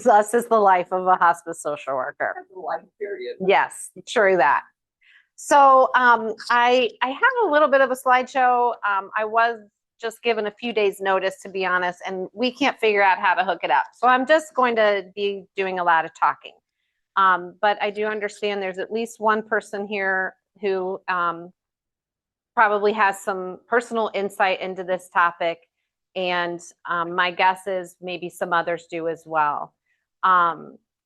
Thus is the life of a hospice social worker. Life period. Yes, true that. So I have a little bit of a slideshow. I was just given a few days notice, to be honest, and we can't figure out how to hook it up. So I'm just going to be doing a lot of talking. But I do understand there's at least one person here who probably has some personal insight into this topic. And my guess is maybe some others do as well.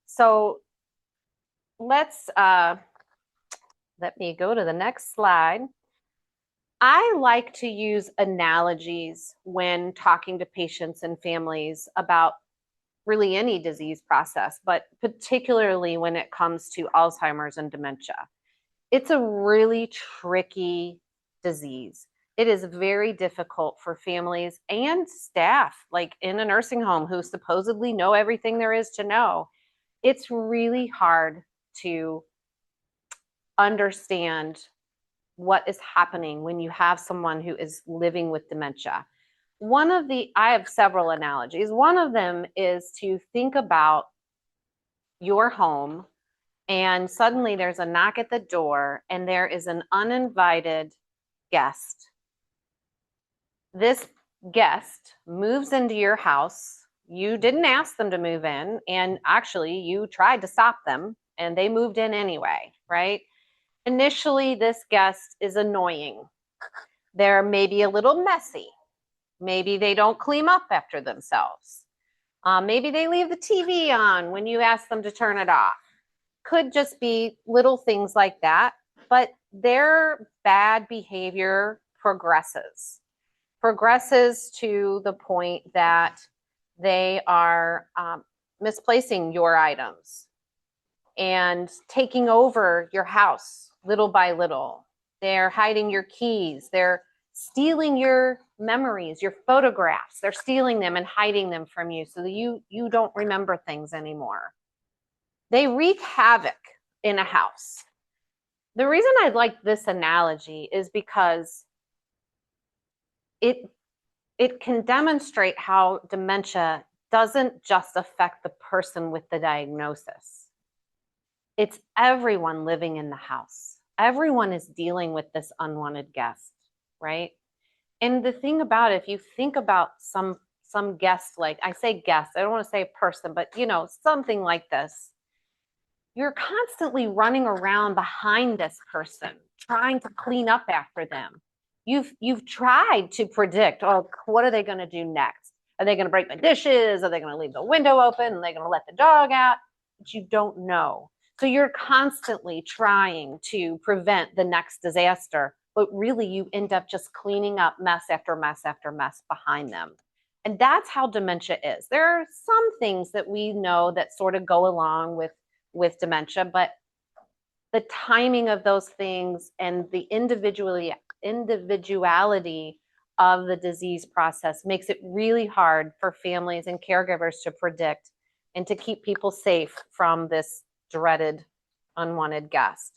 So let's, let me go to the next slide. I like to use analogies when talking to patients and families about really any disease process, but particularly when it comes to Alzheimer's and dementia. It's a really tricky disease. It is very difficult for families and staff, like in a nursing home, who supposedly know everything there is to know. It's really hard to understand what is happening when you have someone who is living with dementia. I have several analogies. One of them is to think about your home and suddenly there's a knock at the door and there is an uninvited guest. This guest moves into your house. You didn't ask them to move in, and actually you tried to stop them and they moved in anyway, right? Initially, this guest is annoying. They're maybe a little messy. Maybe they don't clean up after themselves. Maybe they leave the TV on when you ask them to turn it off. Could just be little things like that, but their bad behavior progresses to the point that they are misplacing your items and taking over your house little by little. They're hiding your keys. They're stealing your memories, your photographs. They're stealing them and hiding them from you so that you don't remember things anymore. They wreak havoc in a house. The reason I like this analogy is because it can demonstrate how dementia doesn't just affect the person with the diagnosis. It's everyone living in the house. Everyone is dealing with this unwanted guest, right? And the thing about it, if you think about some guest, like I say guest, I don't want to say person, but something like this, you're constantly running around behind this person, trying to clean up after them. You've tried to predict, oh, what are they going to do next? Are they going to break my dishes? Are they going to leave the window open? Are they going to let the dog out? But you don't know. So you're constantly trying to prevent the next disaster, but really you end up just cleaning up mess after mess after mess behind them. And that's how dementia is. There are some things that we know that sort of go along with dementia, but the timing of those things and the individuality of the disease process makes it really hard for families and caregivers to predict and to keep people safe from this dreaded unwanted guest.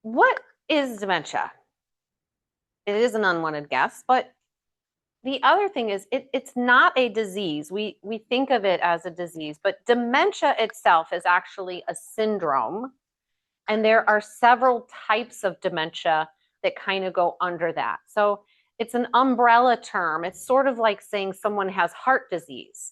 What is dementia? It is an unwanted guest, but the other thing is it's not a disease. We think of it as a disease, but dementia itself is actually a syndrome. And there are several types of dementia that kind of go under that. So it's an umbrella term. It's sort of like saying someone has heart disease.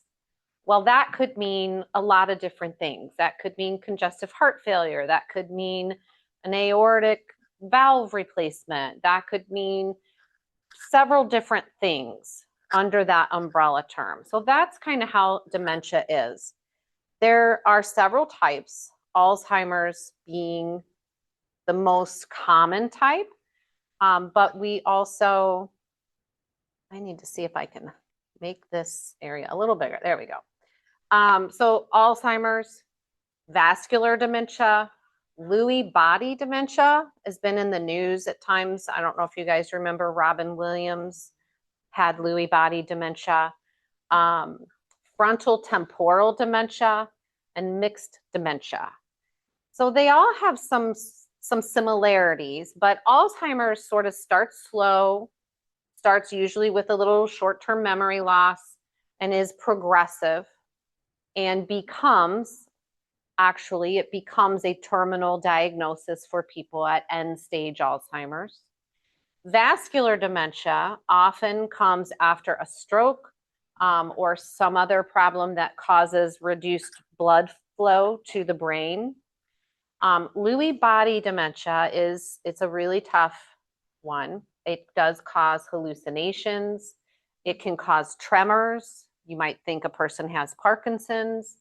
Well, that could mean a lot of different things. That could mean congestive heart failure. That could mean an aortic valve replacement. That could mean several different things under that umbrella term. So that's kind of how dementia is. There are several types, Alzheimer's being the most common type, but we also, I need to see if I can make this area a little bigger. There we go. So Alzheimer's, vascular dementia, Lewy body dementia has been in the news at times. I don't know if you guys remember Robin Williams had Lewy body dementia, frontal temporal dementia, and mixed dementia. So they all have some similarities, but Alzheimer's sort of starts slow, starts usually with a little short-term memory loss, and is progressive and becomes a terminal diagnosis for people at end stage Alzheimer's. Vascular dementia often comes after a stroke or some other problem that causes reduced blood flow to the brain. Lewy body dementia it's a really tough one. It does cause hallucinations. It can cause tremors. You might think a person has Parkinson's.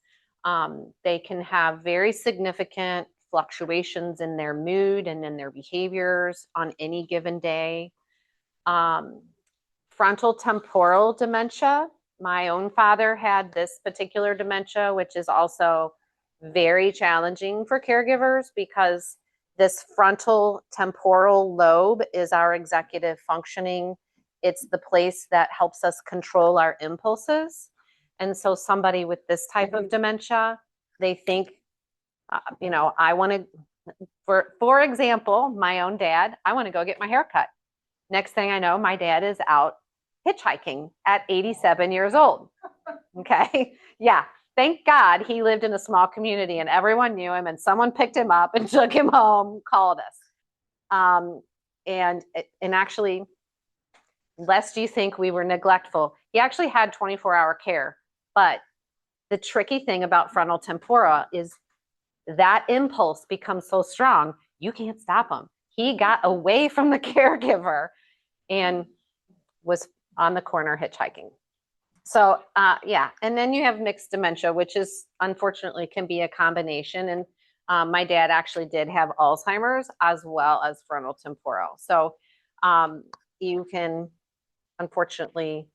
They can have very significant fluctuations in their mood and in their behaviors on any given day. Frontal temporal dementia. My own father had this particular dementia, which is also very challenging for caregivers because this frontal temporal lobe is our executive functioning. It's the place that helps us control our impulses. And so somebody with this type of dementia, they think, I want to, for example, my own dad, I want to go get my hair cut. Next thing I know, my dad is out hitchhiking at 87 years old. Okay. Yeah. Thank God he lived in a small community and everyone knew him and someone picked him up and took him home, called us. And actually, lest you think we were neglectful, he actually had 24-hour care. But the tricky thing about frontal temporal is that impulse becomes so strong, you can't stop him. He got away from the caregiver and was on the corner hitchhiking. So yeah, and then you have mixed dementia, which is unfortunately can be a combination. And my dad actually did have Alzheimer's as well as frontal temporal. So you can unfortunately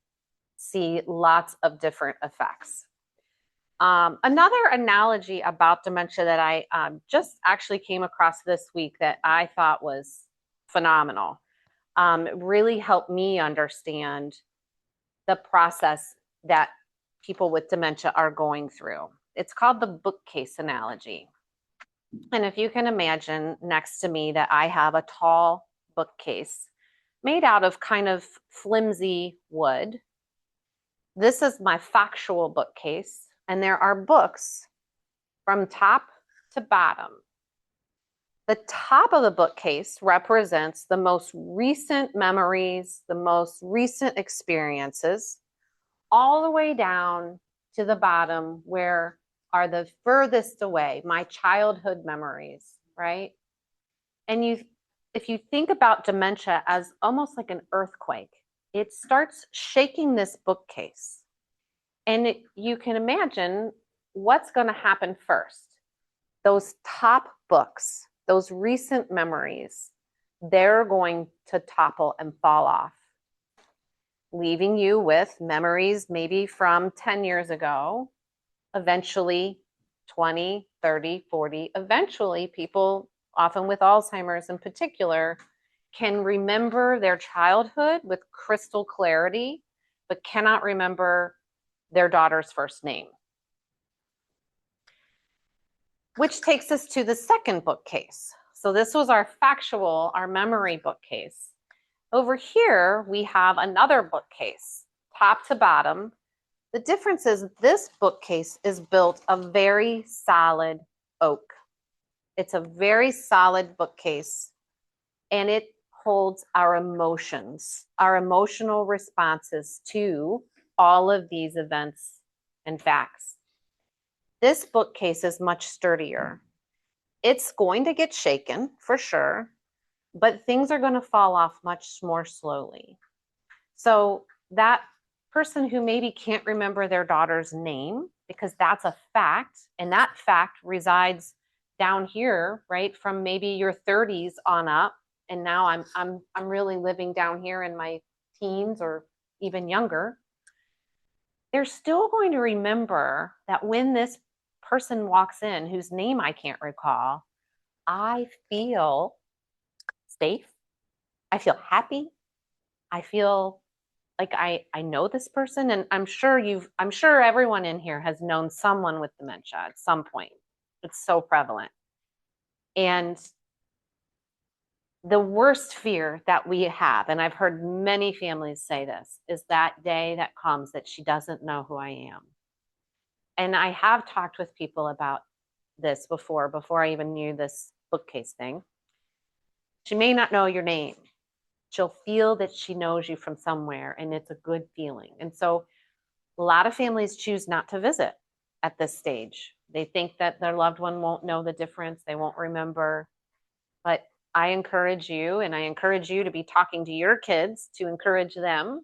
see lots of different effects. Another analogy about dementia that I just actually came across this week that I thought was phenomenal. It really helped me understand the process that people with dementia are going through. It's called the bookcase analogy. And if you can imagine next to me that I have a tall bookcase made out of kind of flimsy wood. This is my factual bookcase, and there are books from top to bottom. The top of the bookcase represents the most recent memories, the most recent experiences, all the way down to the bottom where are the furthest away, my childhood memories, right? And if you think about dementia as almost like an earthquake, it starts shaking this bookcase. And you can imagine what's going to happen first. Those top books, those recent memories, they're going to topple and fall off, leaving you with memories maybe from 10 years ago, eventually 20, 30, 40. Eventually, people, often with Alzheimer's in particular, can remember their childhood with crystal clarity, but cannot remember their daughter's first name. Which takes us to the second bookcase. So this was our factual, our memory bookcase. Over here, we have another bookcase, top to bottom. The difference is this bookcase is built of very solid oak. It's a very solid bookcase, and it holds our emotions, our emotional responses to all of these events and facts. This bookcase is much sturdier. It's going to get shaken for sure, but things are going to fall off much more slowly. So that person who maybe can't remember their daughter's name, because that's a fact, and that fact resides down here, right, from maybe your 30s on up, and now I'm really living down here in my teens or even younger. They're still going to remember that when this person walks in whose name I can't recall, I feel safe. I feel happy. I feel like I know this person. And I'm sure everyone in here has known someone with dementia at some point. It's so prevalent. And The worst fear that we have, and I've heard many families say this, is that day that comes that she doesn't know who I am. And I have talked with people about this before I even knew this bookcase thing. She may not know your name. She'll feel that she knows you from somewhere, and it's a good feeling. And so a lot of families choose not to visit at this stage. They think that their loved one won't know the difference, they won't remember. But I encourage you, and I encourage you to be talking to your kids to encourage them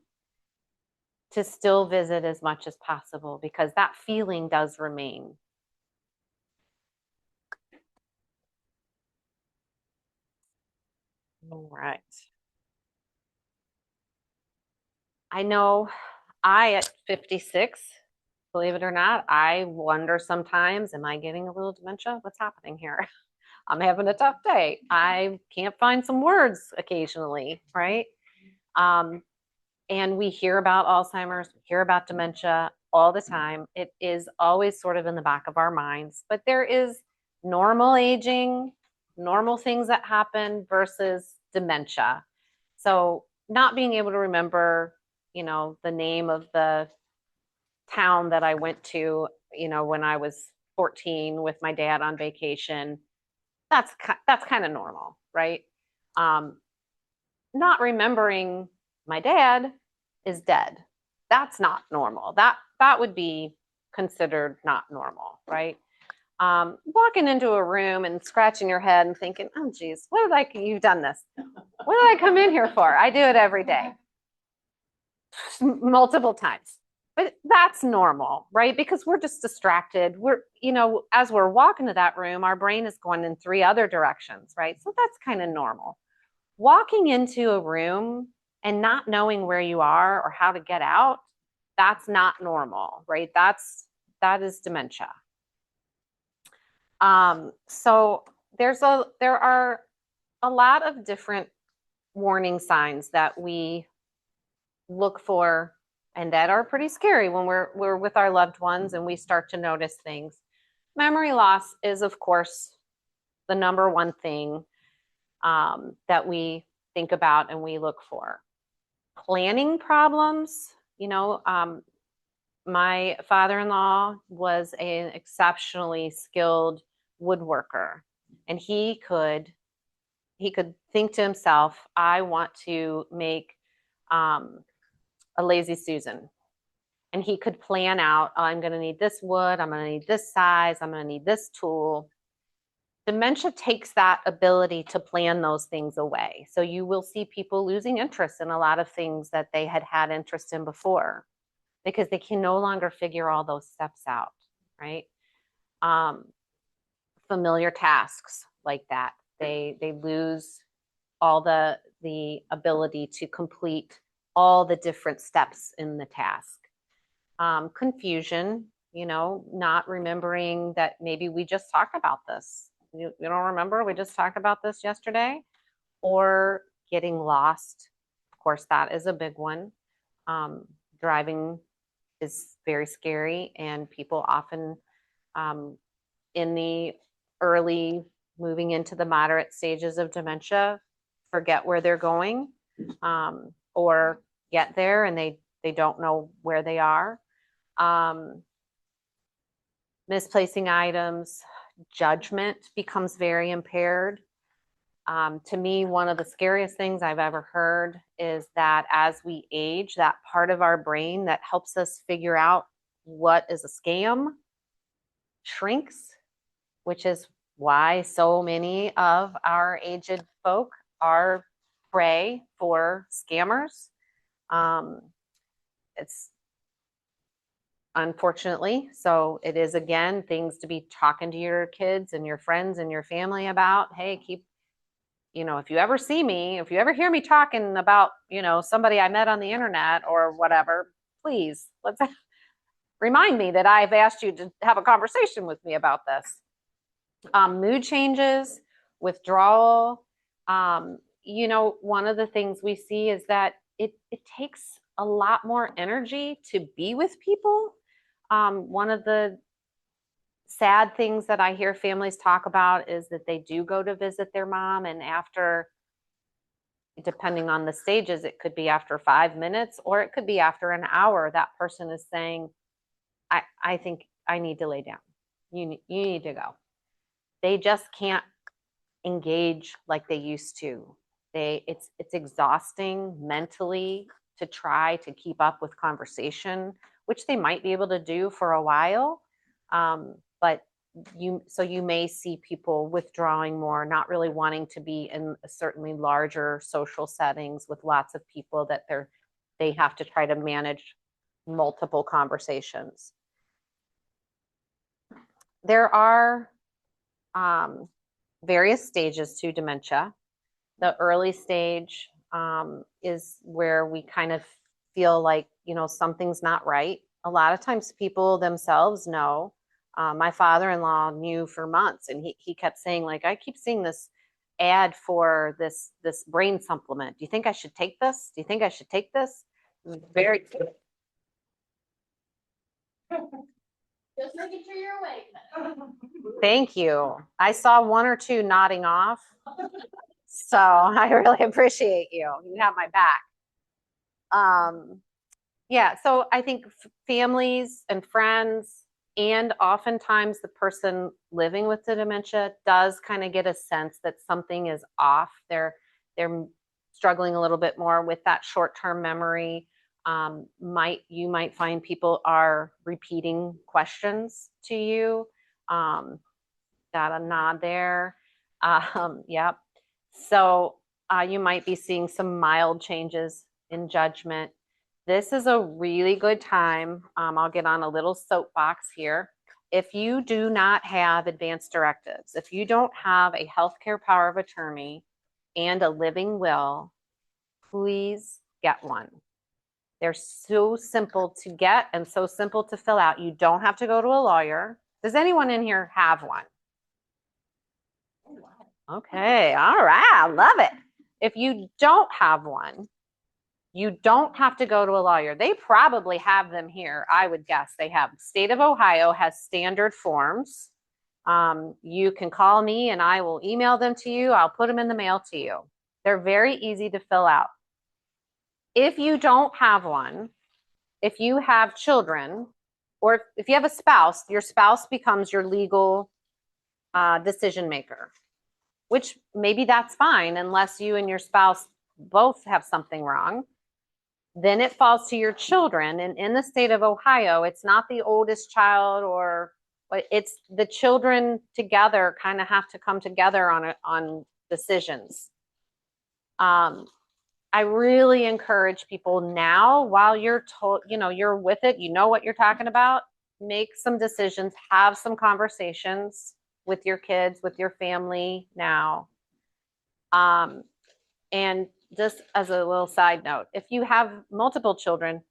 to still visit as much as possible, because that feeling does remain. All right. I know at 56, believe it or not, I wonder sometimes, am I getting a little dementia? What's happening here? I'm having a tough day. I can't find some words occasionally, right? Um, and we hear about Alzheimer's, we hear about dementia all the time. It is always sort of in the back of our minds, but there is normal aging, normal things that happen versus dementia. So not being able to remember, the name of the town that I went to, when I was 14 with my dad on vacation, that's kind of normal, right? Um, Not remembering my dad is dead. That's not normal. That would be considered not normal, right? Walking into a room and scratching your head and thinking, "Oh, geez, you've done this? What did I come in here for?" I do it every day, multiple times. But that's normal, right? Because we're just distracted. As we're walking to that room, our brain is going in three other directions, right? So that's kind of normal. Walking into a room and not knowing where you are or how to get out, that's not normal, right? That is dementia. So there are a lot of different warning signs that we look for and that are pretty scary when we're with our loved ones and we start to notice things. Memory loss is, of course, the number one thing that we think about and we look for. Planning problems, my father-in-law was an exceptionally skilled woodworker, and he could think to himself, I want to make a lazy Susan. And he could plan out, oh, I'm going to need this wood, I'm going to need this size, I'm going to need this tool. Dementia takes that ability to plan those things away. So you will see people losing interest in a lot of things that they had interest in before because they can no longer figure all those steps out, right? Familiar tasks like that, they lose all the ability to complete all the different steps in the task. Confusion, not remembering that maybe we just talked about this. You don't remember we just talked about this yesterday? Or getting lost. Of course, that is a big one. Driving is very scary, and people often in the early moving into the moderate stages of dementia forget where they're going, or get there and they don't know where they are. Misplacing items, judgment becomes very impaired. To me, one of the scariest things I've ever heard is that as we age, that part of our brain that helps us figure out what is a scam shrinks, which is why so many of our aged folk are prey for scammers. It's unfortunately, so it is, again, things to be talking to your kids and your friends and your family about. Hey, if you ever see me, if you ever hear me talking about, somebody I met on the internet or whatever, please let's remind me that I've asked you to have a conversation with me about this. Mood changes, withdrawal. One of the things we see is that it takes a lot more energy to be with people. One of the sad things that I hear families talk about is that they do go to visit their mom, and after depending on the stages, it could be after 5 minutes or it could be after an hour. That person is saying, I think I need to lay down. You need to go. They just can't engage like they used to. It's exhausting mentally to try to keep up with conversation, which they might be able to do for a while. But you may see people withdrawing more, not really wanting to be in certainly larger social settings with lots of people that they have to try to manage multiple conversations. There are various stages to dementia. The early stage is where we kind of feel like, something's not right. A lot of times people themselves know. My father-in-law knew for months, and he kept saying, like, I keep seeing this ad for this brain supplement. Do you think I should take this? Do you think I should take this? Very. Just making sure you're awake. Thank you. I saw one or two nodding off. So I really appreciate you. You have my back. Yeah, so I think families and friends, and oftentimes the person living with the dementia does kind of get a sense that something is off. They're struggling a little bit more with that short-term memory. You might find people are repeating questions to you. Got a nod there. Yep. So you might be seeing some mild changes in judgment. This is a really good time. I'll get on a little soapbox here. If you do not have advance directives, if you don't have a healthcare power of attorney and a living will, please get one. They're so simple to get and so simple to fill out. You don't have to go to a lawyer. Does anyone in here have one? Okay, all right, I love it. If you don't have one, you don't have to go to a lawyer. They probably have them here. I would guess they have. State of Ohio has standard forms. You can call me and I will email them to you. I'll put them in the mail to you. They're very easy to fill out. If you don't have one, if you have children, or if you have a spouse, your spouse becomes your legal decision maker, which maybe that's fine unless you and your spouse both have something wrong. Then it falls to your children. And in the state of Ohio, it's not the oldest child, but it's the children together kind of have to come together on decisions. I really encourage people now, while you're you're with it, you know what you're talking about, make some decisions, have some conversations with your kids, with your family now. And just as a little side note, if you have multiple children,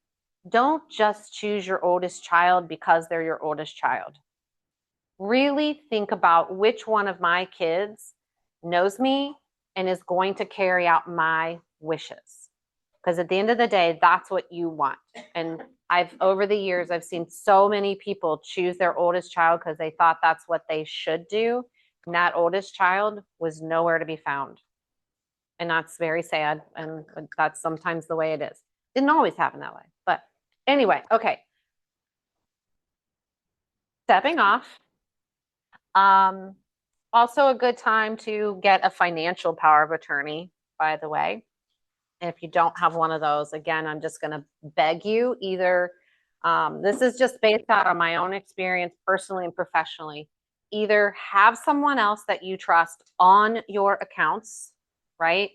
don't just choose your oldest child because they're your oldest child. Really think about which one of my kids knows me and is going to carry out my wishes. Because at the end of the day, that's what you want. And over the years, I've seen so many people choose their oldest child because they thought that's what they should do. And that oldest child was nowhere to be found. And that's very sad. And that's sometimes the way it is. Didn't always happen that way. But anyway, okay. Stepping off. Also a good time to get a financial power of attorney, by the way. And if you don't have one of those, again, I'm just going to beg you either. This is just based out on my own experience personally and professionally. Either have someone else that you trust on your accounts, right?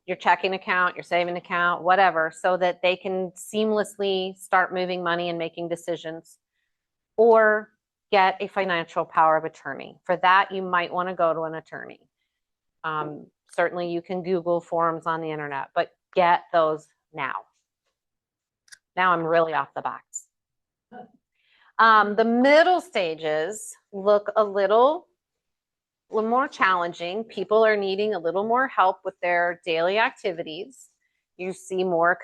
Your checking account, your saving account, whatever, so that they can seamlessly start moving money and making decisions. Or get a financial power of attorney. For that, you might want to go to an attorney. Certainly, you can Google forms on the internet, but get those now. Now I'm really off the box. The middle stages look a little more challenging. People are needing a little more help with their daily activities. You see more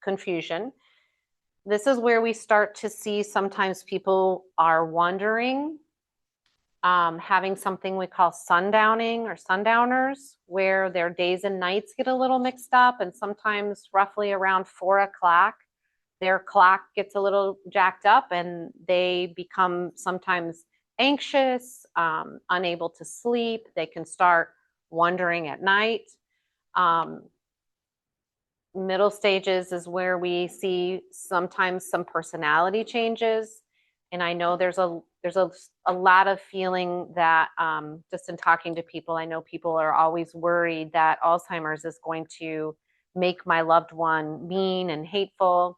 confusion. This is where we start to see sometimes people are wondering having something we call sundowning or sundowners, where their days and nights get a little mixed up, and sometimes roughly around 4 o'clock, their clock gets a little jacked up and they become sometimes anxious, unable to sleep. They can start wandering at night. Middle stages is where we see sometimes some personality changes. And I know there's a lot of feeling that just in talking to people, I know people are always worried that Alzheimer's is going to make my loved one mean and hateful.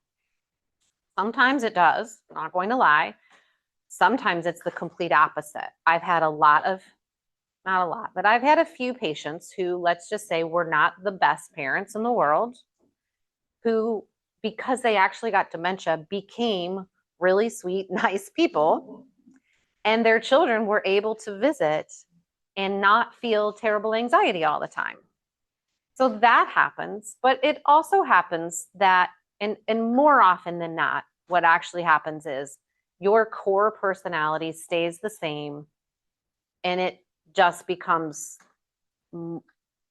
Sometimes it does, I'm not going to lie. Sometimes it's the complete opposite. I've had a lot of, not a lot, but I've had a few patients who, let's just say, were not the best parents in the world, who, because they actually got dementia, became really sweet, nice people. And their children were able to visit and not feel terrible anxiety all the time. So that happens, but it also happens that, and more often than not, what actually happens is your core personality stays the same, and it just becomes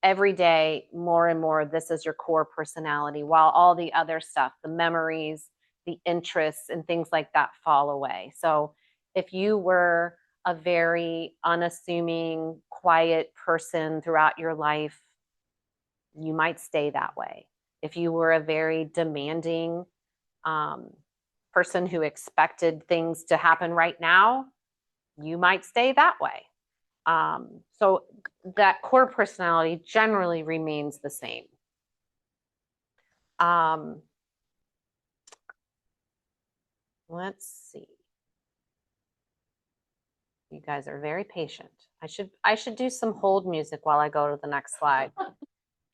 every day more and more, this is your core personality, while all the other stuff, the memories, the interests, and things like that fall away. So if you were a very unassuming, quiet person throughout your life, you might stay that way. If you were a very demanding person who expected things to happen right now, you might stay that way. So that core personality generally remains the same. Let's see. You guys are very patient. I should do some hold music while I go to the next slide.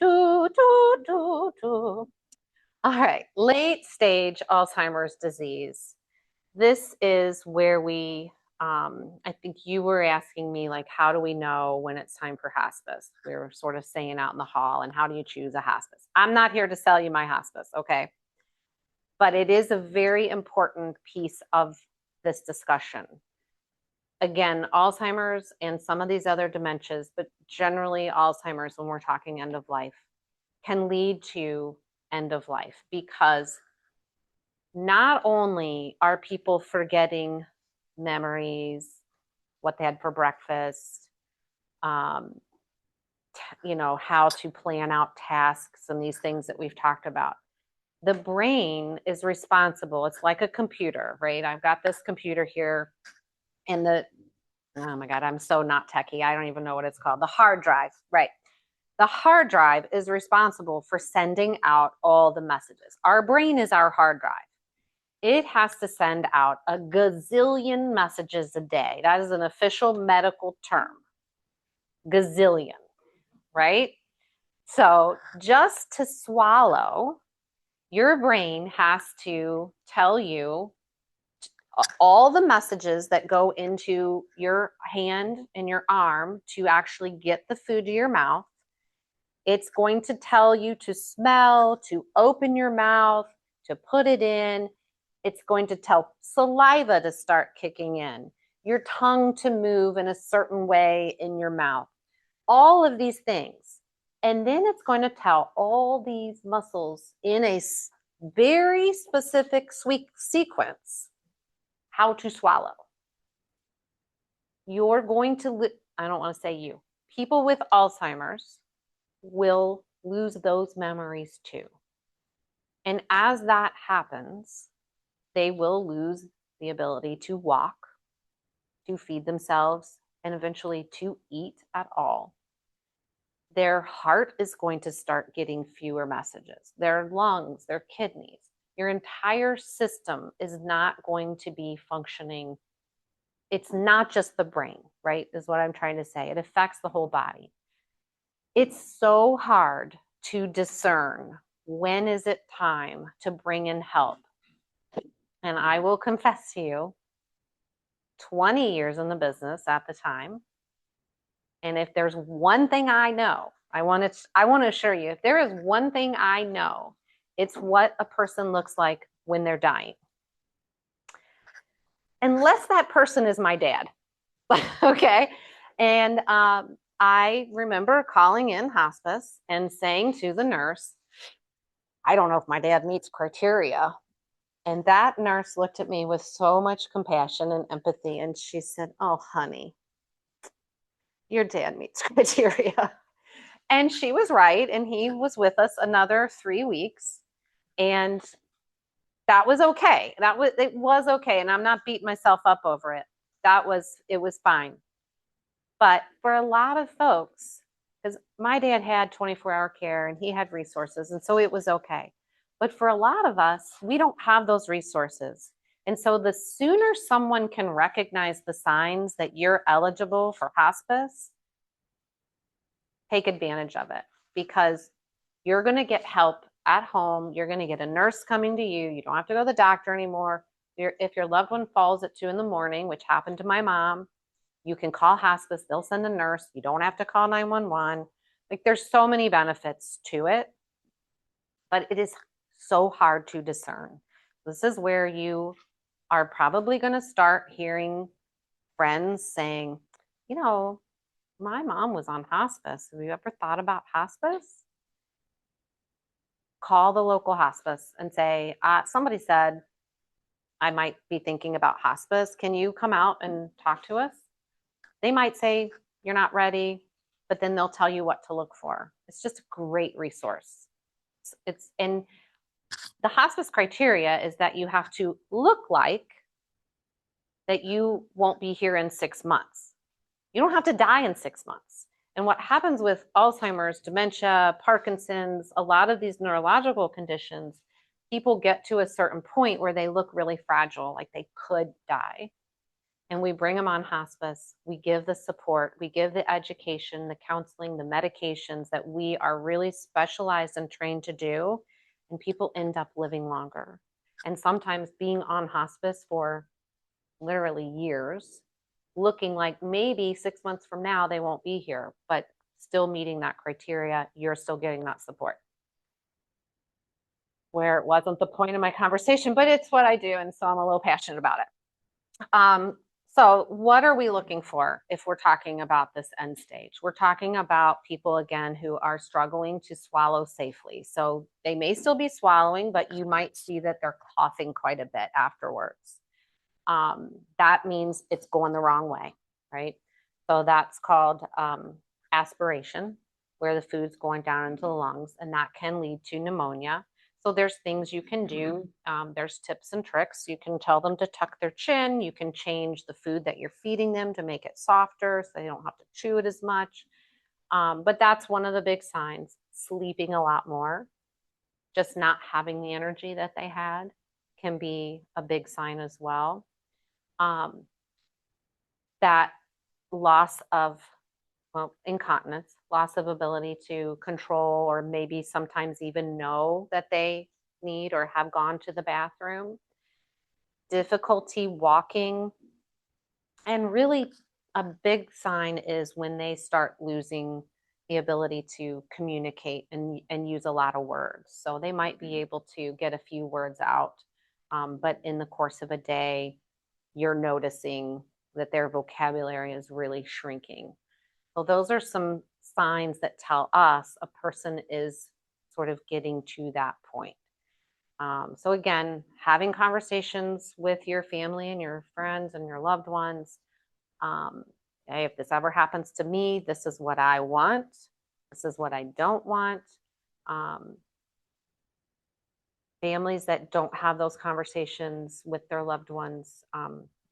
Do, do, do, do. All right, late stage Alzheimer's disease. This is where we, I think you were asking me, like, how do we know when it's time for hospice? We were sort of saying out in the hall, and how do you choose a hospice? I'm not here to sell you my hospice, okay? But it is a very important piece of this discussion. Again, Alzheimer's and some of these other dementias, but generally Alzheimer's, when we're talking end of life, can lead to end of life, because not only are people forgetting memories, what they had for breakfast, you know, how to plan out tasks and these things that we've talked about. The brain is responsible. It's like a computer, right? I've got this computer here, and oh my God, I'm so not techie. I don't even know what it's called. The hard drive, right? The hard drive is responsible for sending out all the messages. Our brain is our hard drive. It has to send out a gazillion messages a day. That is an official medical term. Gazillion, right? So just to swallow, your brain has to tell you all the messages that go into your hand and your arm to actually get the food to your mouth. It's going to tell you to smell, to open your mouth, to put it in. It's going to tell saliva to start kicking in, your tongue to move in a certain way in your mouth, all of these things. And then it's going to tell all these muscles in a very specific sequence how to swallow. You're going to, I don't want to say you, people with Alzheimer's will lose those memories too. And as that happens, they will lose the ability to walk, to feed themselves, and eventually to eat at all. Their heart is going to start getting fewer messages. Their lungs, their kidneys, your entire system is not going to be functioning. It's not just the brain, right? Is what I'm trying to say. It affects the whole body. It's so hard to discern when is it time to bring in help. And I will confess to you, 20 years in the business at the time. And if there's one thing I know, I want to assure you, if there is one thing I know, it's what a person looks like when they're dying. Unless that person is my dad. Okay. And I remember calling in hospice and saying to the nurse, I don't know if my dad meets criteria. And that nurse looked at me with so much compassion and empathy. And she said, oh, honey, your dad meets criteria. And she was right. And he was with us another 3 weeks. And that was okay. It was okay. And I'm not beating myself up over it. It was fine. But for a lot of folks, because my dad had 24-hour care and he had resources, and so it was okay. But for a lot of us, we don't have those resources. And so the sooner someone can recognize the signs that you're eligible for hospice, take advantage of it because you're going to get help at home. You're going to get a nurse coming to you. You don't have to go to the doctor anymore. If your loved one falls at 2 a.m, which happened to my mom, you can call hospice. They'll send a nurse. You don't have to call 911. Like there's so many benefits to it, but it is so hard to discern. This is where you are probably going to start hearing friends saying, you know, my mom was on hospice. Have you ever thought about hospice? Call the local hospice and say, somebody said I might be thinking about hospice. Can you come out and talk to us? They might say, you're not ready, but then they'll tell you what to look for. It's just a great resource. And the hospice criteria is that you have to look like that you won't be here in 6 months. You don't have to die in 6 months. And what happens with Alzheimer's, dementia, Parkinson's, a lot of these neurological conditions, people get to a certain point where they look really fragile, like they could die. And we bring them on hospice. We give the support, we give the education, the counseling, the medications that we are really specialized and trained to do. And people end up living longer. And sometimes being on hospice for literally years, looking like maybe 6 months from now they won't be here, but still meeting that criteria, you're still getting that support. Where it wasn't the point of my conversation, but it's what I do. And so I'm a little passionate about it. So what are we looking for if we're talking about this end stage? We're talking about people, again, who are struggling to swallow safely. So they may still be swallowing, but you might see that they're coughing quite a bit afterwards. That means it's going the wrong way, right? So that's called aspiration, where the food's going down into the lungs, and that can lead to pneumonia. So there's things you can do. There's tips and tricks. You can tell them to tuck their chin. You can change the food that you're feeding them to make it softer so they don't have to chew it as much. But that's one of the big signs. Sleeping a lot more, just not having the energy that they had can be a big sign as well. That loss of, well, incontinence, loss of ability to control or maybe sometimes even know that they need or have gone to the bathroom, difficulty walking, and really a big sign is when they start losing the ability to communicate and use a lot of words. So they might be able to get a few words out, but in the course of a day, you're noticing that their vocabulary is really shrinking. So those are some signs that tell us a person is sort of getting to that point. So again, having conversations with your family and your friends and your loved ones. Hey, if this ever happens to me, this is what I want. This is what I don't want. Families that don't have those conversations with their loved ones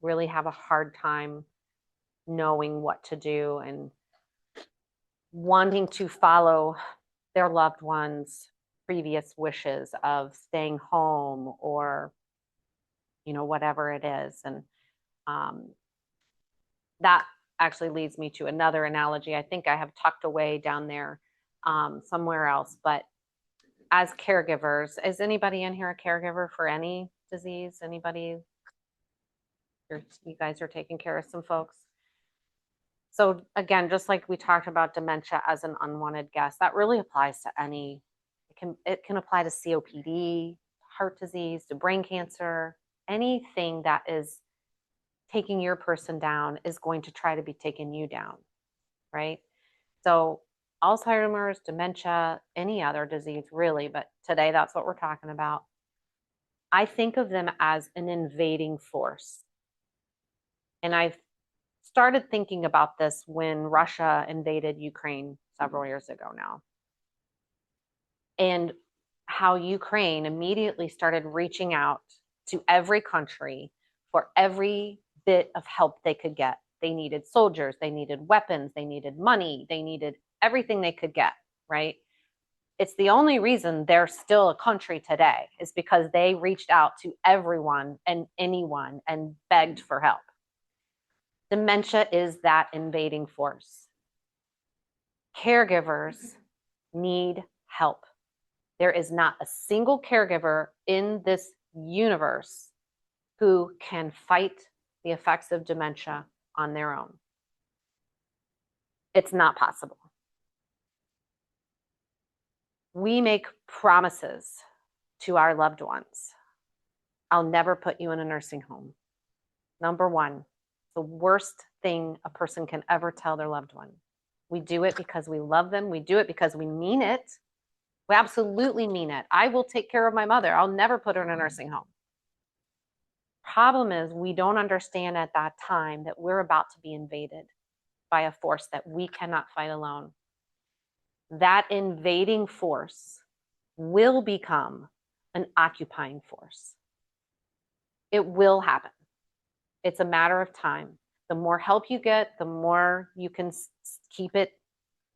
really have a hard time knowing what to do and wanting to follow their loved ones' previous wishes of staying home or, whatever it is. And that actually leads me to another analogy. I think I have tucked away down there somewhere else, but as caregivers, is anybody in here a caregiver for any disease? Anybody? You guys are taking care of some folks. So again, just like we talked about dementia as an unwanted guest, that really applies to any, it can apply to COPD, heart disease, to brain cancer, anything that is taking your person down is going to try to be taking you down, right? So Alzheimer's, dementia, any other disease really, but today that's what we're talking about. I think of them as an invading force. And I've started thinking about this when Russia invaded Ukraine several years ago now. And how Ukraine immediately started reaching out to every country for every bit of help they could get. They needed soldiers, they needed weapons, they needed money, they needed everything they could get, right? It's the only reason they're still a country today is because they reached out to everyone and anyone and begged for help. Dementia is that invading force. Caregivers need help. There is not a single caregiver in this universe who can fight the effects of dementia on their own. It's not possible. We make promises to our loved ones. I'll never put you in a nursing home. Number one, the worst thing a person can ever tell their loved one. We do it because we love them. We do it because we mean it. We absolutely mean it. I will take care of my mother. I'll never put her in a nursing home. Problem is, we don't understand at that time that we're about to be invaded by a force that we cannot fight alone. That invading force will become an occupying force. It will happen. It's a matter of time. The more help you get, the more you can keep it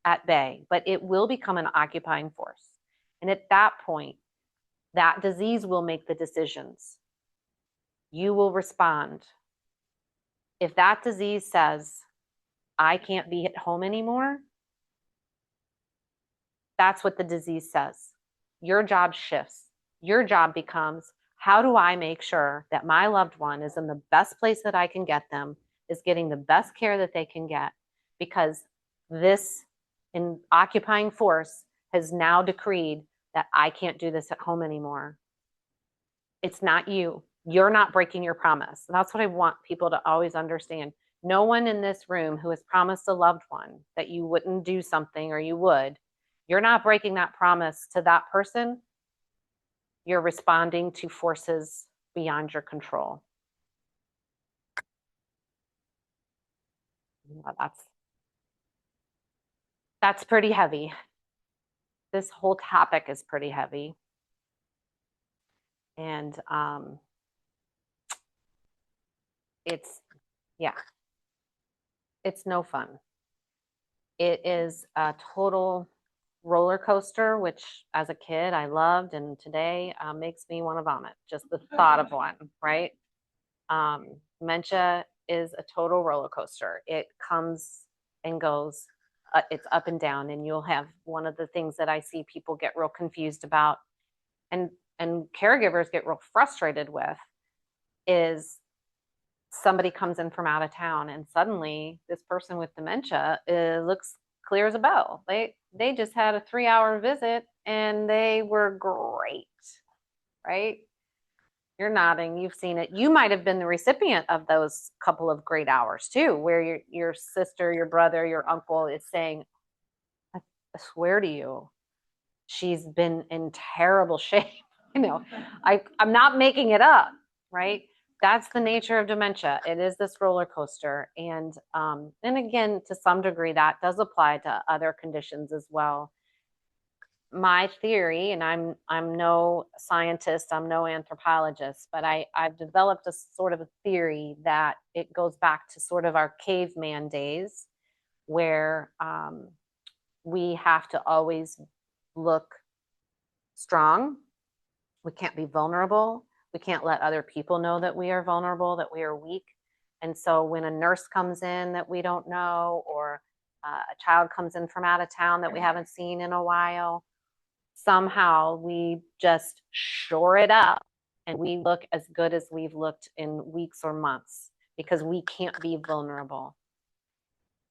at bay, but it will become an occupying force. And at that point, that disease will make the decisions. You will respond. If that disease says, I can't be at home anymore, that's what the disease says. Your job shifts. Your job becomes, how do I make sure that my loved one is in the best place that I can get them, is getting the best care that they can get, because this occupying force has now decreed that I can't do this at home anymore. It's not you. You're not breaking your promise. And that's what I want people to always understand. No one in this room who has promised a loved one that you wouldn't do something or you would, you're not breaking that promise to that person. You're responding to forces beyond your control. Well, that's pretty heavy. This whole topic is pretty heavy. And it's no fun. It is a total roller coaster, which as a kid I loved, and today makes me want to vomit, just the thought of one, right? Dementia is a total roller coaster. It comes and goes. It's up and down, and you'll have one of the things that I see people get real confused about, and caregivers get real frustrated with, is somebody comes in from out of town and suddenly this person with dementia looks clear as a bell. They just had a 3-hour visit and they were great, right? You're nodding, you've seen it. You might have been the recipient of those couple of great hours too, where your sister, your brother, your uncle is saying, I swear to you, she's been in terrible shape. I'm not making it up, right? That's the nature of dementia. It is this roller coaster. And again, to some degree, that does apply to other conditions as well. My theory, and I'm no scientist, I'm no anthropologist, but I've developed a sort of a theory that it goes back to sort of our caveman days, where we have to always look strong. We can't be vulnerable. We can't let other people know that we are vulnerable, that we are weak. And so when a nurse comes in that we don't know, or a child comes in from out of town that we haven't seen in a while, somehow we just shore it up and we look as good as we've looked in weeks or months because we can't be vulnerable.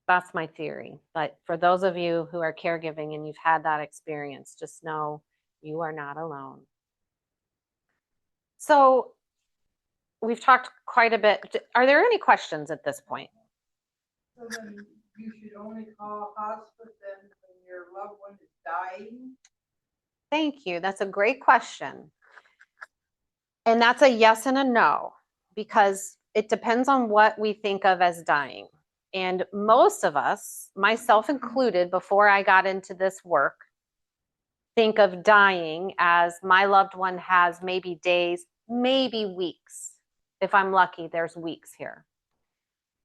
That's my theory. But for those of you who are caregiving and you've had that experience, just know you are not alone. So we've talked quite a bit. Are there any questions at this point? So then you should only call hospice then when your loved one is dying? Thank you. That's a great question. And that's a yes and a no, because it depends on what we think of as dying. And most of us, myself included, before I got into this work, think of dying as my loved one has maybe days, maybe weeks. If I'm lucky, there's weeks here.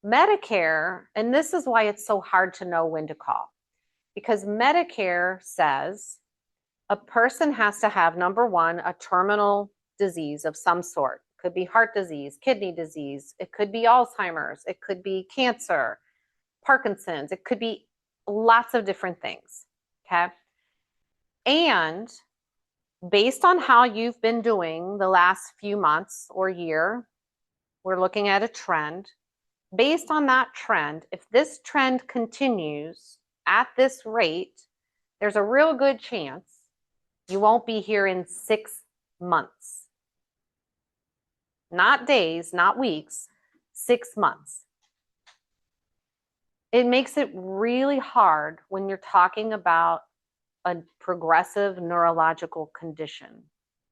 Medicare, and this is why it's so hard to know when to call, because Medicare says a person has to have, number one, a terminal disease of some sort. Could be heart disease, kidney disease, it could be Alzheimer's, it could be cancer, Parkinson's, it could be lots of different things. Okay. And based on how you've been doing the last few months or year, we're looking at a trend. Based on that trend, if this trend continues at this rate, there's a real good chance you won't be here in 6 months. Not days, not weeks, 6 months. It makes it really hard when you're talking about a progressive neurological condition,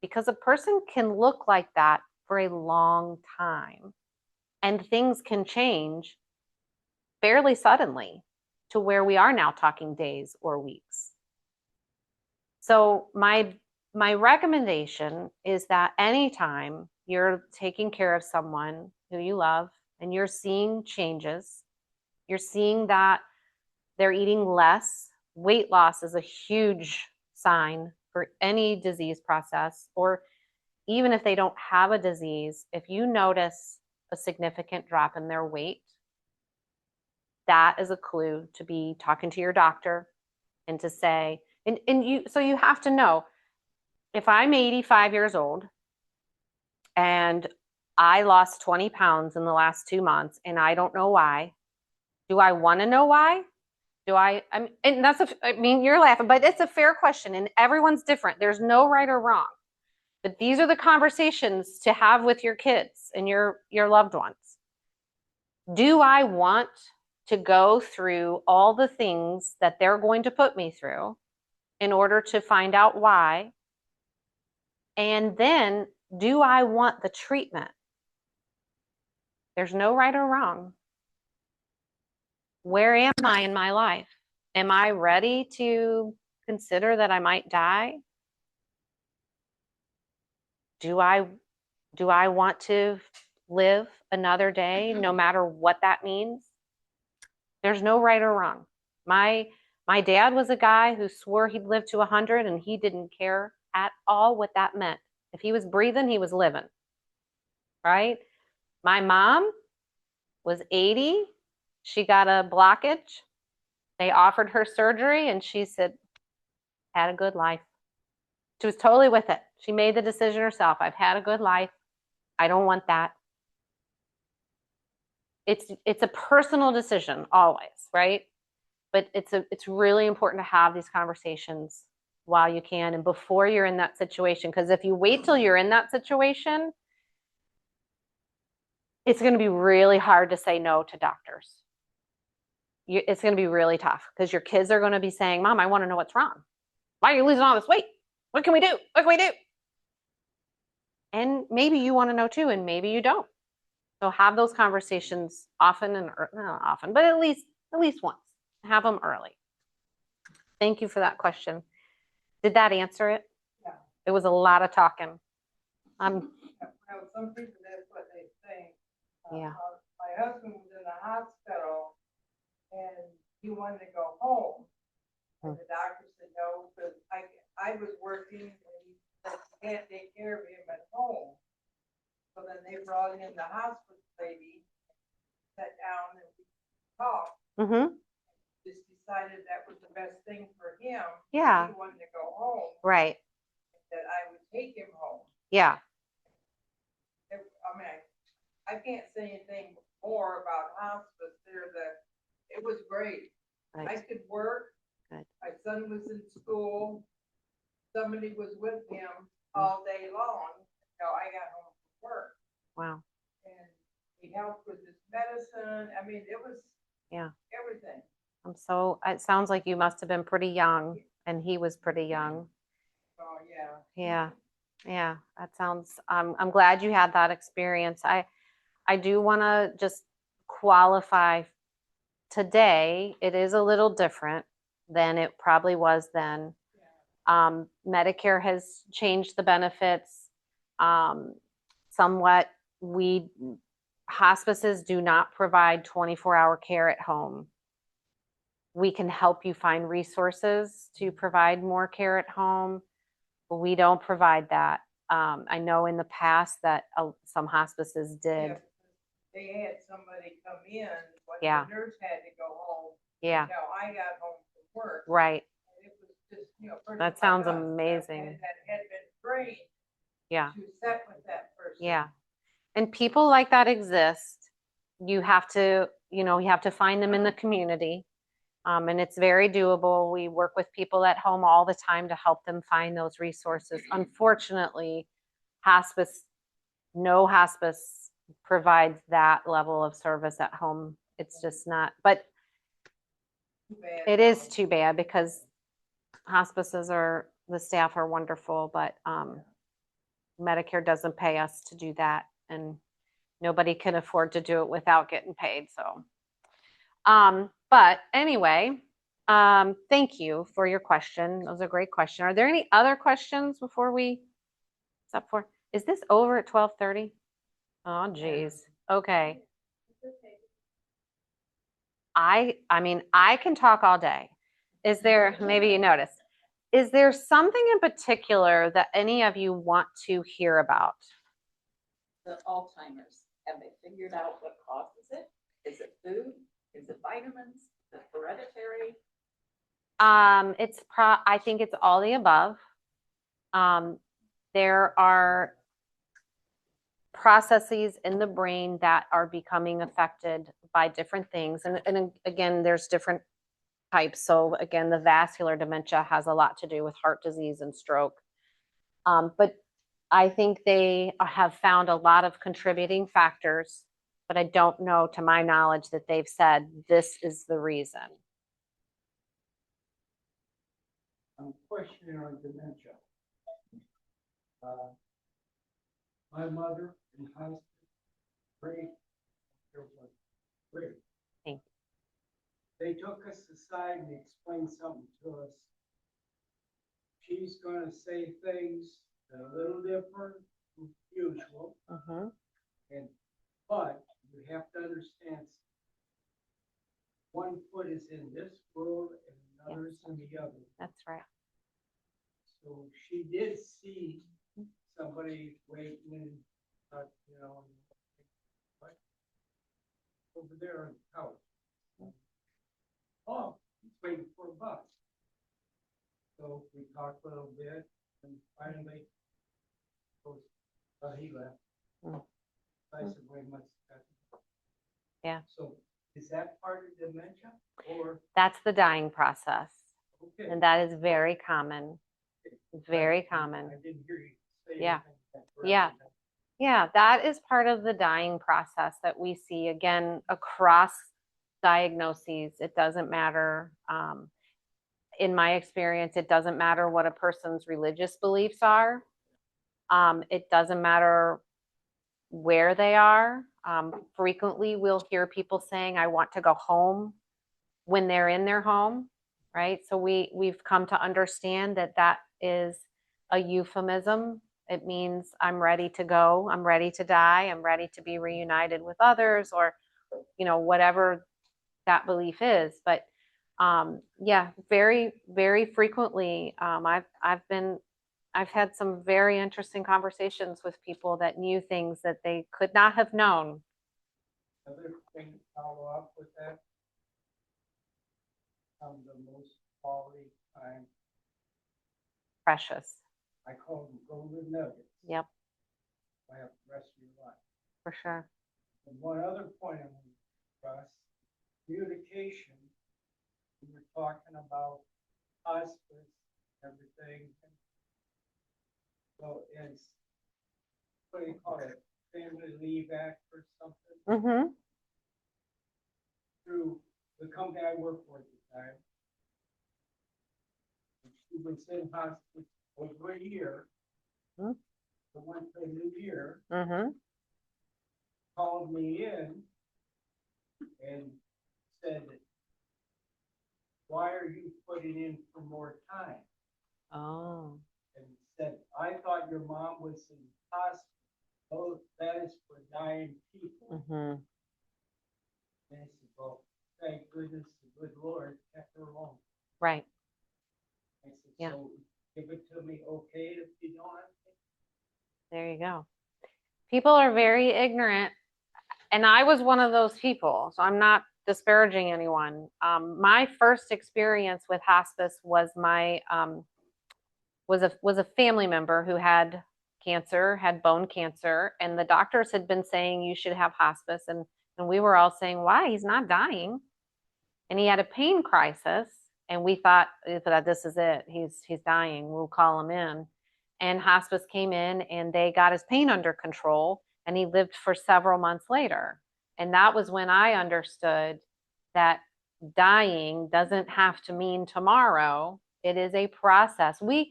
because a person can look like that for a long time and things can change fairly suddenly to where we are now talking days or weeks. So my recommendation is that anytime you're taking care of someone who you love and you're seeing changes, you're seeing that they're eating less. Weight loss is a huge sign for any disease process, or even if they don't have a disease, if you notice a significant drop in their weight, that is a clue to be talking to your doctor and to say, and you, so you have to know, if I'm 85 years old and I lost 20 pounds in the last 2 months and I don't know why, do I want to know why? And that's I mean, you're laughing, but it's a fair question and everyone's different. There's no right or wrong. But these are the conversations to have with your kids and your loved ones. Do I want to go through all the things that they're going to put me through in order to find out why? And then, do I want the treatment? There's no right or wrong. Where am I in my life? Am I ready to consider that I might die? Do I want to live another day, no matter what that means? There's no right or wrong. My dad was a guy who swore he'd live to 100 and he didn't care at all what that meant. If he was breathing, he was living. Right? My mom was 80. She got a blockage. They offered her surgery and she said, had a good life. She was totally with it. She made the decision herself. I've had a good life. I don't want that. It's a personal decision always, right? But it's really important to have these conversations while you can and before you're in that situation. Because if you wait till you're in that situation, it's going to be really hard to say no to doctors. It's going to be really tough because your kids are going to be saying, Mom, I want to know what's wrong. Why are you losing all this weight? What can we do? What can we do? And maybe you want to know too, and maybe you don't. So have those conversations often and not often, but at least once. Have them early. Thank you for that question. Did that answer it? Yeah. It was a lot of talking. Well, some people, that's what they think. Yeah. My husband was in the hospital and he wanted to go home. And the doctor said no, because I was working and he said, you can't take care of him at home. So then they brought in the hospice lady, sat down and we talked. Mm-hmm. Just decided that was the best thing for him. Yeah. He wanted to go home. Right. That I would take him home. Yeah. I mean, I can't say anything more about hospice. It was great. Right. I could work. Good. My son was in school. Somebody was with him all day long until I got home from work. Wow. he helped with his medicine. I mean, it was Yeah. everything. It sounds like you must have been pretty young and he was pretty young. Oh, yeah. Yeah. Yeah. That sounds, I'm glad you had that experience. I do want to just qualify today. It is a little different than it probably was then. Medicare has changed the benefits somewhat. Hospices do not provide 24-hour care at home. We can help you find resources to provide more care at home, but we don't provide that. I know in the past that some hospices did. Yeah, they had somebody come in when Yeah. the nurse had to go home. Yeah. Until I got home from work. Right. And it was just, pretty That much sounds us amazing. that had been trained Yeah. to sit with that person. Yeah. And people like that exist. You have to find them in the community. And it's very doable. We work with people at home all the time to help them find those resources. Unfortunately, no hospice provides that level of service at home. It's just not, but Too bad, it is though. too bad because the staff are wonderful, but Medicare doesn't pay us to do that. And nobody can afford to do it without getting paid. So, but anyway, thank you for your question. That was a great question. Are there any other questions before we stop for? Is this over at 12:30? Oh, geez. Okay. I mean, I can talk all day. Is there, maybe you noticed, is there something in particular that any of you want to hear about? The Alzheimer's, have they figured out what causes it? Is it food? Is it vitamins? Is it hereditary? I think it's all the above. There are processes in the brain that are becoming affected by different things. And again, there's different types. So again, the vascular dementia has a lot to do with heart disease and stroke. But I think they have found a lot of contributing factors, but I don't know, to my knowledge, that they've said this is the reason. I'm questioning on dementia. My mother in hospice, great, great. Thank They took us aside and explained something to us. She's gonna say things that are a little different from usual, Mm-hmm. but you have to understand, one foot is in this world and another is in the other. That's right. So she did see somebody waiting and, what? Over there on the couch. Oh, he's waiting for a bus. So we talked a little bit and finally, he left. Mm. I said, wait, much. Yeah. So is that part of dementia or? That's the dying process. Okay. And that is very common. Very common. I didn't hear you say Yeah. anything. Yeah. Yeah, that is part of the dying process that we see again across diagnoses. It doesn't matter. In my experience, it doesn't matter what a person's religious beliefs are. It doesn't matter where they are. Frequently, we'll hear people saying, I want to go home when they're in their home, right? So we've come to understand that that is a euphemism. It means I'm ready to go, I'm ready to die, I'm ready to be reunited with others, or whatever that belief is. But yeah, very, very frequently, I've had some very interesting conversations with people that knew things that they could not have known. Another thing to follow up with that. The most quality time, Precious. I call them golden nuggets. Yep, I have the rest of your life. for sure. And one other point I want to discuss, communication. We were talking about hospice, everything. So it's, what do you call it, Family Leave Act or something? Mm-hmm. through the company I worked for at the time. She was in hospice over a year. Hmm. The one for the new year Mm-hmm. called me in and said, why are you putting in for more time? Oh. And said, I thought your mom was in hospice. Oh, that is for dying people. Mm-hmm. And I said, well, thank goodness the good Lord kept her home. Right. I said, Yeah. so give it to me, okay, if you don't have to. There you go. People are very ignorant, and I was one of those people, so I'm not disparaging anyone. My first experience with hospice was was a family member who had cancer, had bone cancer, and the doctors had been saying you should have hospice, and we were all saying, why? He's not dying. And he had a pain crisis, and we thought that this is it. He's dying. We'll call him in. And hospice came in, and they got his pain under control, and he lived for several months later. And that was when I understood that dying doesn't have to mean tomorrow. It is a process. I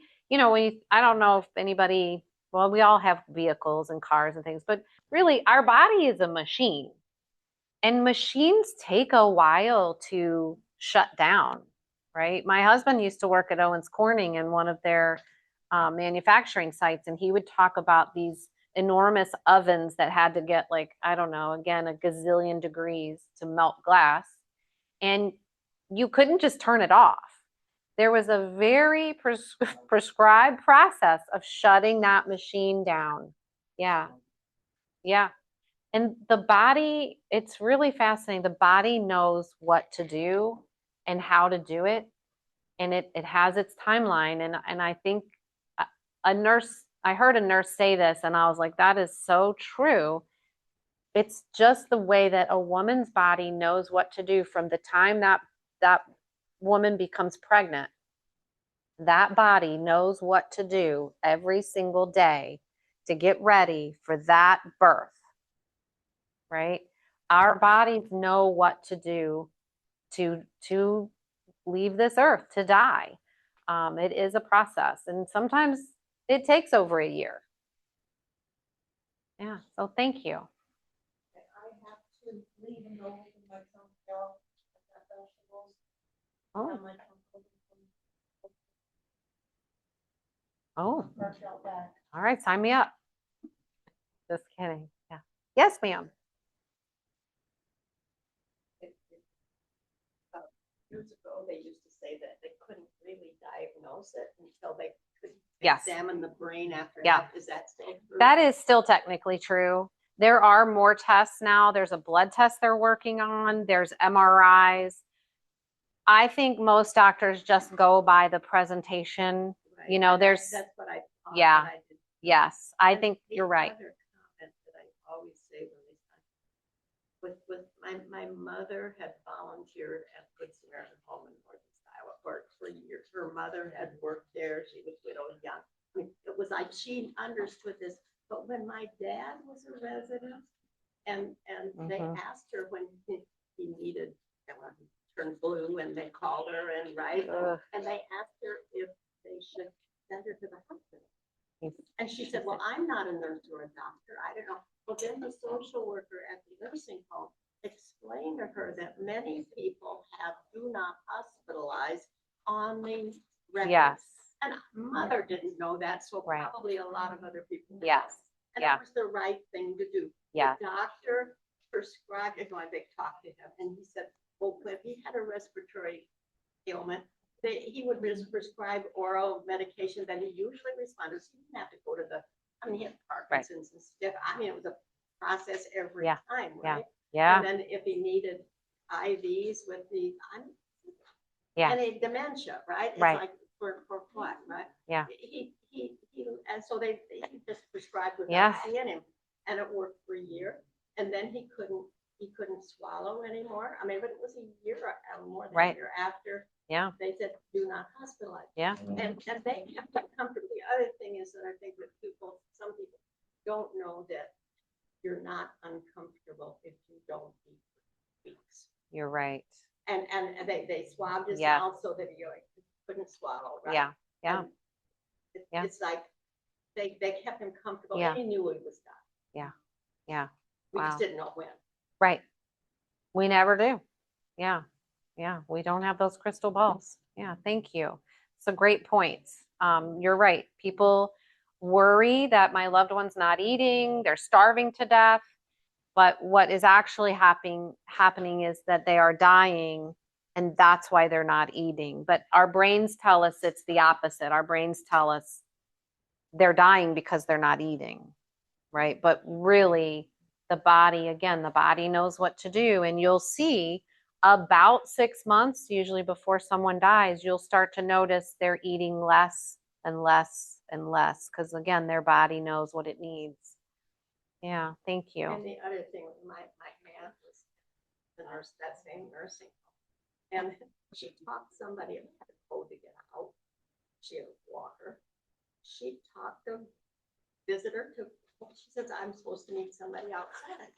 don't know if anybody, well, we all have vehicles and cars and things, but really our body is a machine. And machines take a while to shut down, right? My husband used to work at Owens Corning in one of their manufacturing sites, and he would talk about these enormous ovens that had to get, like, I don't know, again, a gazillion degrees to melt glass. And you couldn't just turn it off. There was a very prescribed process of shutting that machine down. Yeah. Yeah. And the body, it's really fascinating. The body knows what to do and how to do it. And it has its timeline. And I think I heard a nurse say this, and I was like, that is so true. It's just the way that a woman's body knows what to do from the time that woman becomes pregnant. That body knows what to do every single day to get ready for that birth. Right? Our bodies know what to do to leave this earth, to die. It is a process, and sometimes it takes over a year. Yeah. So thank you. I have to leave and go with my son, Joe. I've got vegetables. Oh. On my phone. Oh. Fresh out back. All right. Sign me up. Just kidding. Yeah. Yes, ma'am. Years ago, they used to say that they couldn't really diagnose it until they could Yes. examine the brain after Yeah. that. Is that still true? That is still technically true. There are more tests now. There's a blood test they're working on. There's MRIs. I think most doctors just go by the presentation. Right. You know, And there's, that's what I thought. Yeah. but I didn't- yes, I And think the you're right. other comment that I always say when they with my mother had volunteered at Good Samaritan Home in Northeast Iowa for years. Her mother had worked there. She was widowed young. I mean, it was like she understood this. But when my dad was a resident, and they Mhm. asked her when he needed, he turned blue, and they called her and Ugh. and they asked her if they should send her to the hospital. And she said, well, I'm not a nurse or a doctor. I don't know. Well, then the social worker at the nursing home explained to her that many people have do not hospitalize on the record. Yes. And mother didn't know that, so Right. probably a lot of other people. didn't. Yes. And Yeah. it was the right thing to do. Yeah. The doctor prescribed, they talked to him, and he said, well, if he had a respiratory ailment, he would prescribe oral medication that he usually responded. So he didn't have to go to he had Parkinson's and stuff. I mean, it was a process every Yeah. time, Yeah. right? Yeah. And then if he needed IVs with Yeah. and a dementia, right? It's Right. like for what, right? Yeah. And so they just prescribed without Yeah. seeing him, and it worked for a year. And then he couldn't swallow anymore. I mean, but it was a year or more than a Right. year after. Yeah. They said, do not hospitalize. Yeah. And they have to comfort. The other thing is that I think that some people don't know that you're not uncomfortable if you You're right. And they swabbed his Yeah. mouth so that he like, couldn't swallow, right? Yeah. Yeah. And Yeah. It's like, they kept him comfortable, Yeah. and he knew he was done. Yeah. Yeah. We Wow. just didn't know when. Right. We never do. Yeah. Yeah. We don't have those crystal balls. Yeah. Thank you. So great points. You're right. People worry that my loved one's not eating, they're starving to death. But what is actually happening is that they are dying, and that's why they're not eating. But our brains tell us it's the opposite. Our brains tell us they're dying because they're not eating, right? But really, the body knows what to do. And you'll see about 6 months, usually before someone dies, you'll start to notice they're eating less and less and less because, again, their body knows what it needs. Yeah, thank you. And the other thing, my aunt was the nurse, that same nursing home. And she taught somebody how to go to get out. She had a walker. She taught the visitor to, she says, I'm supposed to meet somebody outside.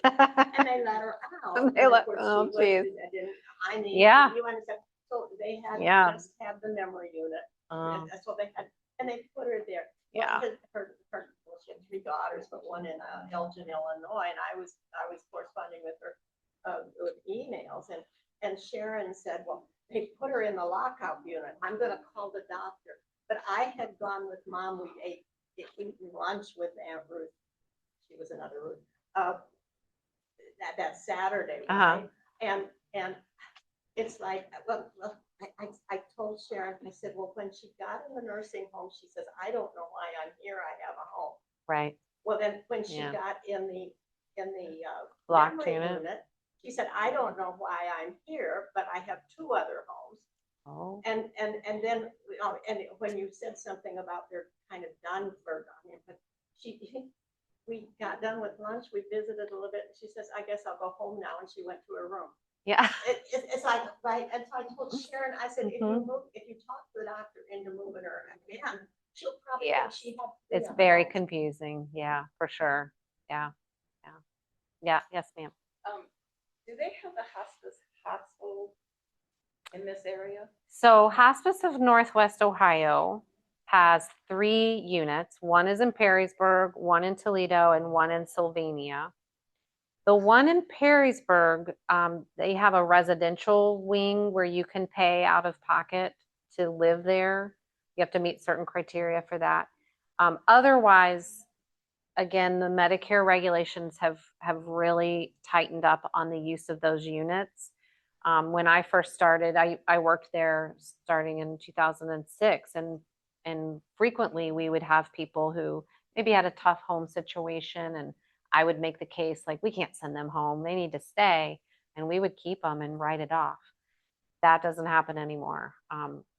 And they let her out. And they And of let- course oh, she was- geez. I need, Yeah. you understand? So they had Yeah. just had the memory unit. Oh, And so they had, and they put her there. yeah. Well, she had 3 daughters, but one in Elgin, Illinois, and I was corresponding with her with emails, and Sharon said, well, they put her in the lockout unit. I'm going to call the doctor. But I had gone with Mom. We ate eaten lunch with Aunt Ruth. She was another Ruth. That Saturday, right? And it's like, well, I told Sharon, I said, well, when she got in the nursing home, she says, I don't know why I'm here. I have a home. Right. Well, then when she Yeah. got in the Locked memory unit. she said, I don't know why I'm here, but I have 2 other homes. Oh, And then, and when you said something about they're kind of done for, but we got done with lunch, we visited a little bit, and she says, I guess I'll go home now, and she went to her room. yeah. It's like, right, and so I told Sharon, I said, Mhm. if you talk to the doctor into moving her again, she'll probably Yeah. think she had. It's very confusing. Yeah, for sure. Yeah. Yeah. Yeah. Yes, ma'am. Do they have a hospice hospital in this area? So Hospice of Northwest Ohio has 3 units. One is in Perrysburg, one in Toledo, and one in Sylvania. The one in Perrysburg, they have a residential wing where you can pay out of pocket to live there. You have to meet certain criteria for that. Otherwise, again, the Medicare regulations have really tightened up on the use of those units. When I first started, I worked there starting in 2006, and frequently we would have people who maybe had a tough home situation, and I would make the case like, we can't send them home, they need to stay, and we would keep them and write it off. That doesn't happen anymore.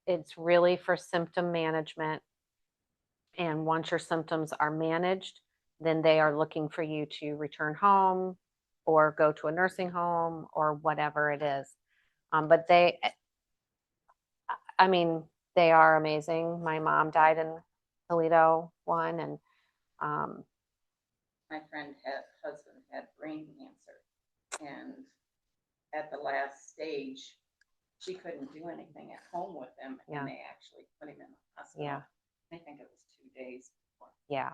It's really for symptom management, and once your symptoms are managed, then they are looking for you to return home or go to a nursing home or whatever it is. But I mean, they are amazing. My mom died in Toledo one, and My husband had brain cancer, and at the last stage, she couldn't do anything at home with him, Yeah. and they actually put him in the hospital. Yeah. I think it was 2 days before. yeah,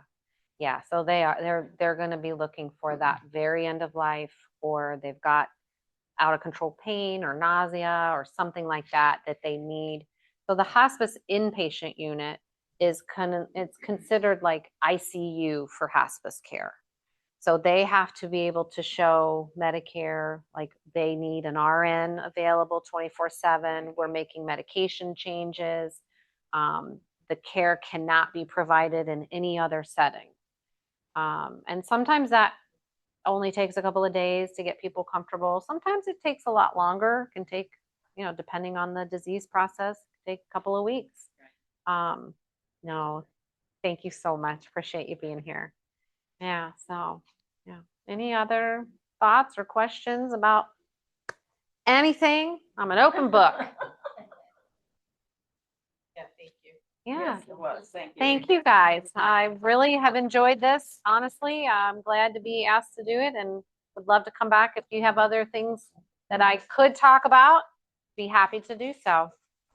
yeah. So they're going to be looking for that very end of life, or they've got out of control pain or nausea or something like that they need. So the hospice inpatient unit is it's considered like ICU for hospice care. So they have to be able to show Medicare, like they need an RN available 24/7. We're making medication changes. The care cannot be provided in any other setting. And sometimes that only takes a couple of days to get people comfortable. Sometimes it takes a lot longer. It can take, depending on the disease process, take a couple of weeks. No, thank you so much. Appreciate you being here. Yeah. So, yeah. Any other thoughts or questions about anything? I'm an open book. Yeah, thank you. Yeah. Yes, it was. Thank you. Thank you guys. I really have enjoyed this. Honestly, I'm glad to be asked to do it and would love to come back if you have other things that I could talk about, be happy to do so.